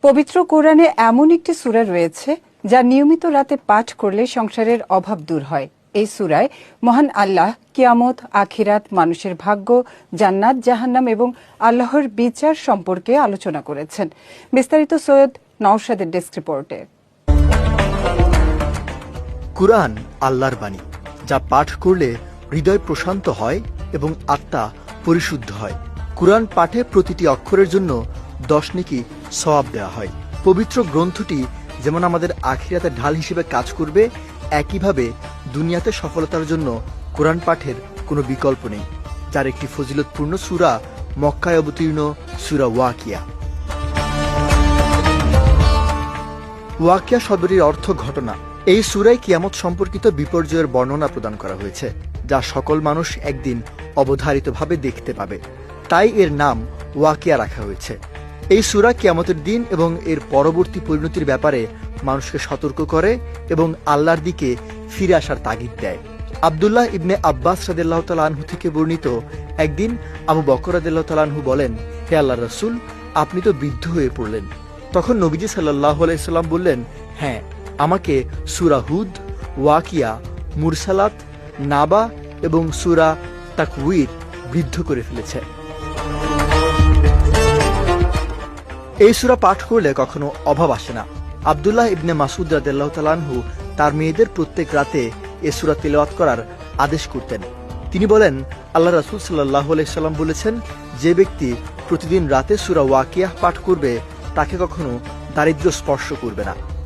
পবিত্র কোরআনে এমন একটি সূরা রয়েছে যা নিয়মিত রাতে পাঠ করলে সংসারের অভাব দূর হয়। এই সূরায় মহান আল্লাহ কিয়ামত, আখিরাত, মানুষের ভাগ্য, জান্নাত, জাহান্নাম এবং আল্লাহর বিচার সম্পর্কে আলোচনা করেছেন। বিস্তারিত সৈয়দ নওশাদের ডেস্ক রিপোর্টে। কুরআন আল্লাহর বাণী, যা পাঠ করলে হৃদয় প্রশান্ত হয় এবং আত্মা পরিশুদ্ধ হয়। কুরআন পাঠে প্রতিটি অক্ষরের জন্য 10 নেকি সওয়াব দেওয়া হয়। পবিত্র গ্রন্থটি যেমন আমাদের আখিরাতের ঢাল হিসেবে কাজ করবে, একইভাবে দুনিয়াতে সফলতার জন্য কুরআন পাঠের কোনো বিকল্প নেই, যার একটি ফজিলতপূর্ণ সূরা মক্কায় অবতীর্ণ সূরা ওয়াকিয়া। ওয়াকিয়া শব্দটির অর্থ ঘটনা। এই সূরায় কিয়ামত সম্পর্কিত বিপর্যয়ের বর্ণনা প্রদান করা হয়েছে, যা সকল মানুষ একদিন অবধারিতভাবে দেখতে পাবে। তাই এর নাম ওয়াকিয়া রাখা হয়েছে। এই সূরা কিয়ামতের দিন এবং এর পরবর্তী পরিণতির ব্যাপারে মানুষকে সতর্ক করে এবং আল্লাহর দিকে ফিরে আসার তাগিদ দেয়। আব্দুল্লাহ ইবনে আব্বাস রাদিয়াল্লাহু তাআলা আনহু থেকে বর্ণিত, একদিন আবু বকর রাদিয়াল্লাহু তাআলা আনহু বলেন, হে আল্লাহর রাসূল, আপনি তো বৃদ্ধ হয়ে পড়লেন। তখন নবীজি সাল্লাল্লাহু আলাইহি সাল্লাম বললেন, হ্যাঁ, আমাকে সূরা হুদ, ওয়াকিয়া, মুরসালাত, নাবা এবং সূরা তাকওয়ির বৃদ্ধ করে ফেলেছে। এই সূরা পাঠ করলে কখনো অভাব আসে না। আব্দুল্লাহ ইবনে মাসউদ রাদিয়াল্লাহু তাআলা আনহু তার মেয়েদের প্রত্যেক রাতে এই সূরা তিলাওয়াত করার আদেশ করতেন। তিনি বলেন, আল্লাহ রাসূল সাল্লাল্লাহু আলাইহি সাল্লাম বলেছেন, যে ব্যক্তি প্রতিদিন রাতে সূরা ওয়াকিয়া পাঠ করবে, তাকে কখনো দারিদ্র্য স্পর্শ করবে না।